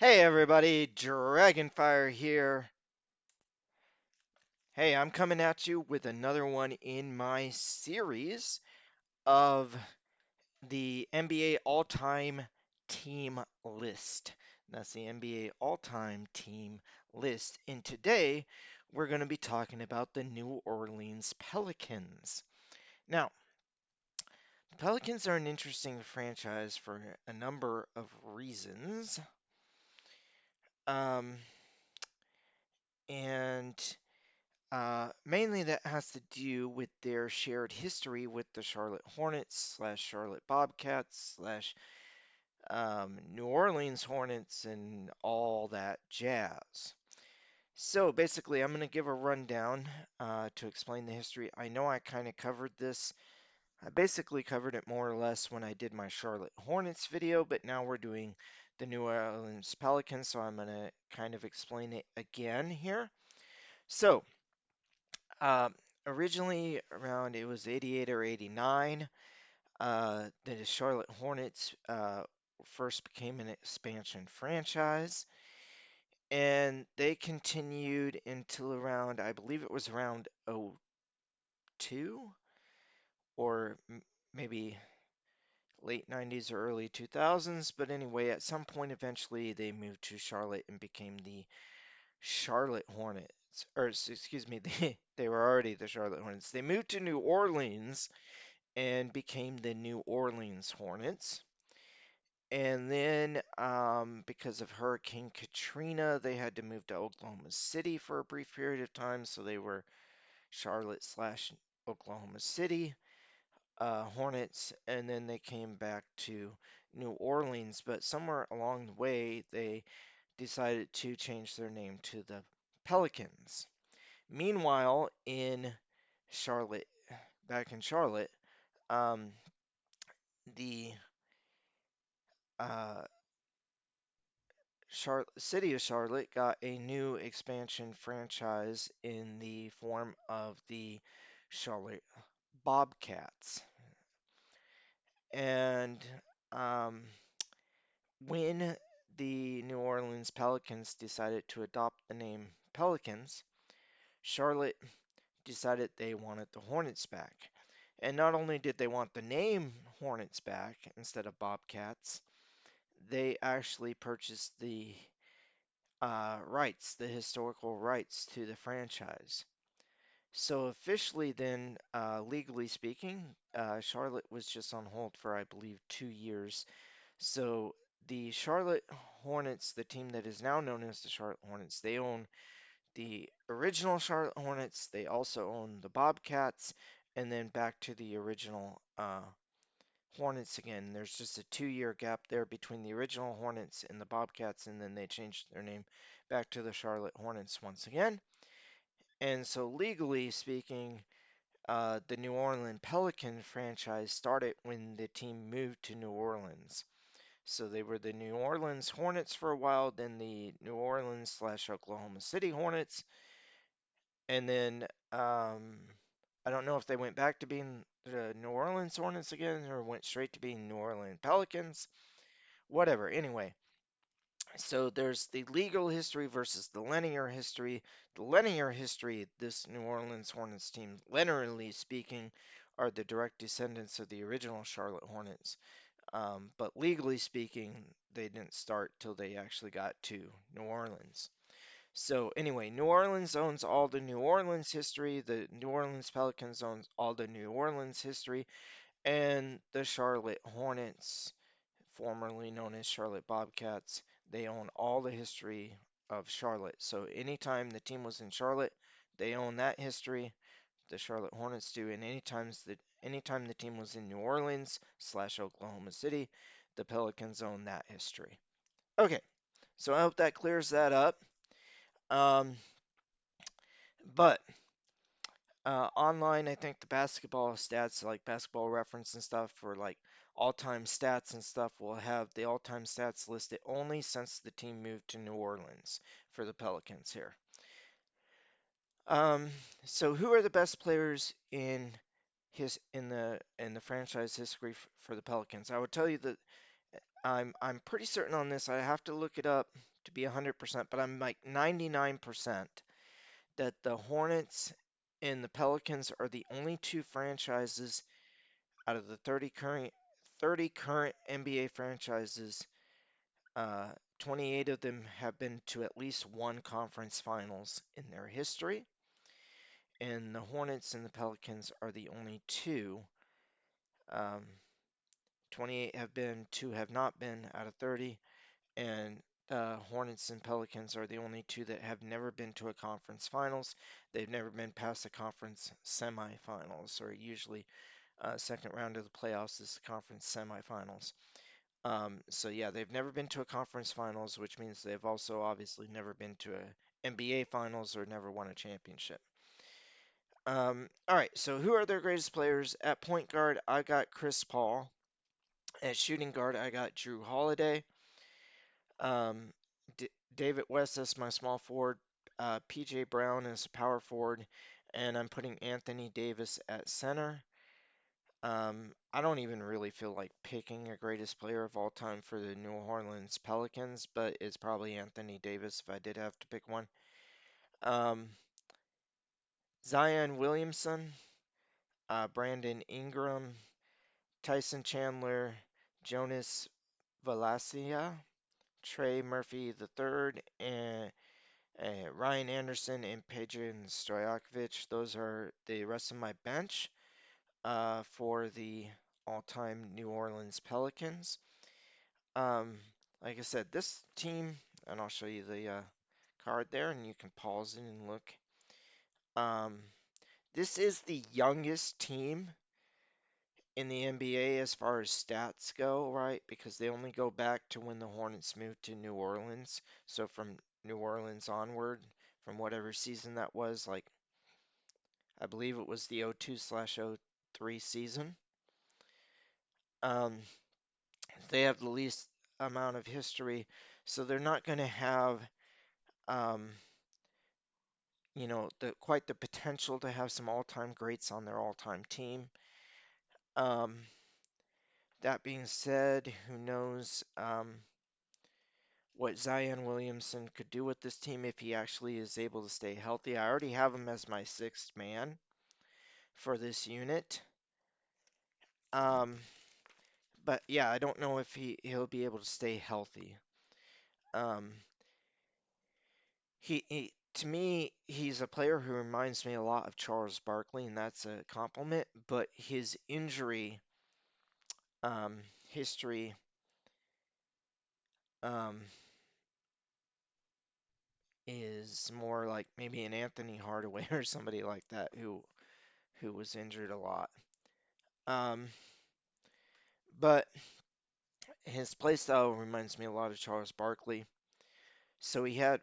Hey everybody, Dragonfire here. Hey, I'm coming at you with another one in my series of the NBA all-time team list. That's the NBA all-time team list. And today we're going to be talking about the New Orleans Pelicans. Now, the Pelicans are an interesting franchise for a number of reasons. Um, and Mainly that has to do with their shared history with the Charlotte Hornets slash Charlotte Bobcats slash New Orleans Hornets and all that jazz. So basically, I'm going to give a rundown to explain the history. I know I kind of covered this. I basically covered it more or less when I did my Charlotte Hornets video, but now we're doing the New Orleans Pelicans, so I'm going to kind of explain it again here. So, Um, originally around it was 88 or 89, the Charlotte Hornets first became an expansion franchise, and they continued until around, I believe it was around '02 or maybe late 90s or early 2000s. But anyway, at some point eventually they moved to Charlotte and became the Charlotte Hornets. Or excuse me, they were already the Charlotte Hornets. They moved to New Orleans and became the New Orleans Hornets. And then, because of Hurricane Katrina, they had to move to Oklahoma City for a brief period of time. So they were Charlotte slash Oklahoma City Hornets. And then they came back to New Orleans. But somewhere along the way, they decided to change their name to the Pelicans. Meanwhile, in Charlotte, back in Charlotte, um, the uh, City of Charlotte got a new expansion franchise in the form of the Charlotte Bobcats. And um, when the New Orleans Pelicans decided to adopt the name Pelicans, Charlotte decided they wanted the Hornets back. And not only did they want the name Hornets back instead of Bobcats, they actually purchased the rights, the historical rights to the franchise. So officially, then, legally speaking, Charlotte was just on hold for, I believe, 2 years. So the Charlotte Hornets, the team that is now known as the Charlotte Hornets, they own the original Charlotte Hornets. They also own the Bobcats, and then back to the original Hornets again. There's just a 2 year gap there between the original Hornets and the Bobcats, and then they changed their name back to the Charlotte Hornets once again. And so, legally speaking, the New Orleans Pelican franchise started when the team moved to New Orleans. So they were the New Orleans Hornets for a while, then the New Orleans slash Oklahoma City Hornets, and then I don't know if they went back to being the New Orleans Hornets again or went straight to being New Orleans Pelicans. Whatever. Anyway, so there's the legal history versus the linear history. The linear history, this New Orleans Hornets team, linearly speaking, are the direct descendants of the original Charlotte Hornets. But legally speaking, they didn't start till they actually got to New Orleans. So anyway, New Orleans owns all the New Orleans history. The New Orleans Pelicans owns all the New Orleans history, and the Charlotte Hornets, formerly known as Charlotte Bobcats, they own all the history of Charlotte. So anytime the team was in Charlotte, they own that history. The Charlotte Hornets do, and anytime the team was in New Orleans slash Oklahoma City, the Pelicans own that history. Okay, so I hope that clears that up. Um, but Online, I think the basketball stats, like basketball reference and stuff, for like all-time stats and stuff, will have the all-time stats listed only since the team moved to New Orleans for the Pelicans here. Um, so who are the best players in the franchise history for the Pelicans? I would tell you that I'm pretty certain on this. I have to look it up to be 100%, but I'm like 99% that the Hornets and the Pelicans are the only two franchises out of the 30 current NBA franchises. 28 of them have been to at least one conference finals in their history, and the Hornets and the Pelicans are the only two. Um, 28 have been, two have not been out of 30, and Hornets and Pelicans are the only two that have never been to a conference finals. They've never been past the conference semifinals, or usually second round of the playoffs is the conference semifinals. So yeah, they've never been to a conference finals, which means they've also obviously never been to a NBA finals or never won a championship. All right, so who are their greatest players? At point guard, I got Chris Paul. At shooting guard, I got Drew Holiday. Um, David West as my small forward. PJ Brown as a power forward, and I'm putting Anthony Davis at center. I don't even really feel like picking a greatest player of all time for the New Orleans Pelicans, but it's probably Anthony Davis if I did have to pick one. Um, Zion Williamson, Brandon Ingram, Tyson Chandler, Jonas Valancia, Trey Murphy III, and Ryan Anderson and Pejan Stojakovic. Those are the rest of my bench for the all-time New Orleans Pelicans. Um, like I said, this team, and I'll show you the card there, and you can pause it and look. Um, this is the youngest team in the NBA as far as stats go, right? Because they only go back to when the Hornets moved to New Orleans. So from New Orleans onward, from whatever season that was, like I believe it was the 02/03 season. Um, they have the least amount of history, so they're not going to have, um, quite the potential to have some all-time greats on their all-time team. Um, that being said, who knows what Zion Williamson could do with this team if he actually is able to stay healthy. I already have him as my sixth man for this unit. Um, but yeah, I don't know if he'll be able to stay healthy. Um, to me, he's a player who reminds me a lot of Charles Barkley, and that's a compliment. But his injury history um, is more like maybe an Anthony Hardaway or somebody like that who was injured a lot. Um, but his play style reminds me a lot of Charles Barkley. So he had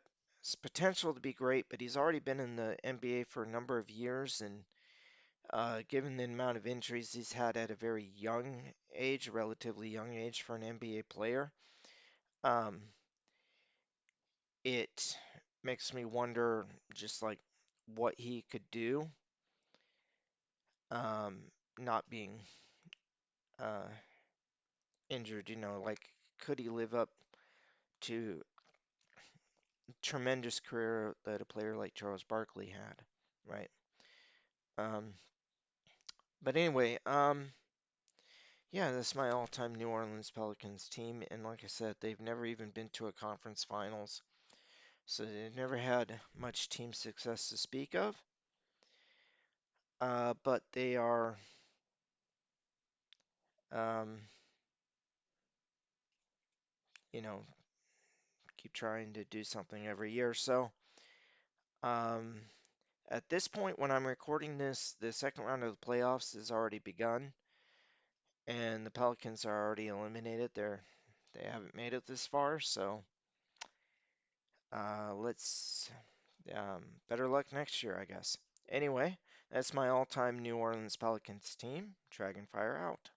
potential to be great, but he's already been in the NBA for a number of years, and given the amount of injuries he's had at a very young age, relatively young age for an NBA player, um, it makes me wonder just like what he could do, um, not being uh, injured. Like could he live up to tremendous career that a player like Charles Barkley had, right? Um, but anyway, yeah, that's my all-time New Orleans Pelicans team, and like I said, they've never even been to a conference finals, so they've never had much team success to speak of. But they are, um, you know, keep trying to do something every year. So, um, at this point, when I'm recording this, the second round of the playoffs has already begun, and the Pelicans are already eliminated. They haven't made it this far, so let's better luck next year, I guess. Anyway, that's my all-time New Orleans Pelicans team. Dragonfire out.